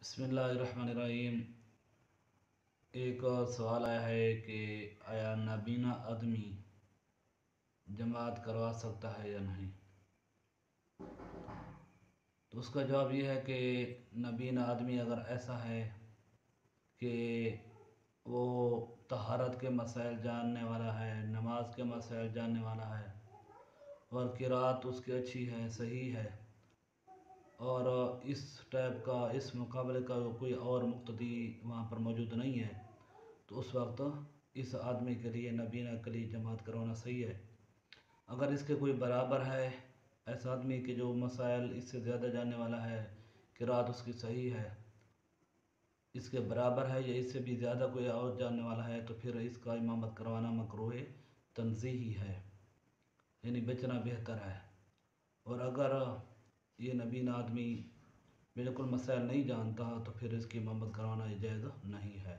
बिस्मिल्लाहिर्रहमानिर्रहीम। एक सवाल आया है कि आया नाबीना आदमी जमात करवा सकता है या नहीं। तो उसका जवाब ये है कि नाबीना आदमी अगर ऐसा है कि वो तहारत के मसाइल जानने वाला है, नमाज के मसाइल जानने वाला है और क़िराअत उसकी अच्छी है, सही है, और इस टाइप का इस मुकाबले का कोई और मुक्तदी वहाँ पर मौजूद नहीं है, तो उस वक्त इस आदमी के लिए नबीना के लिए जमात करवाना सही है। अगर इसके कोई बराबर है, ऐसा आदमी के जो मसाइल इससे ज़्यादा जानने वाला है, क़िराअत उसकी सही है, इसके बराबर है या इससे भी ज़्यादा कोई और जानने वाला है, तो फिर इसका इमामत करवाना मकरूह तंज़ीही है, यानी बचना बेहतर है। और अगर ये नबीना आदमी बिल्कुल मसाइल नहीं जानता तो फिर इसकी इमामत करवाना जायज़ नहीं है।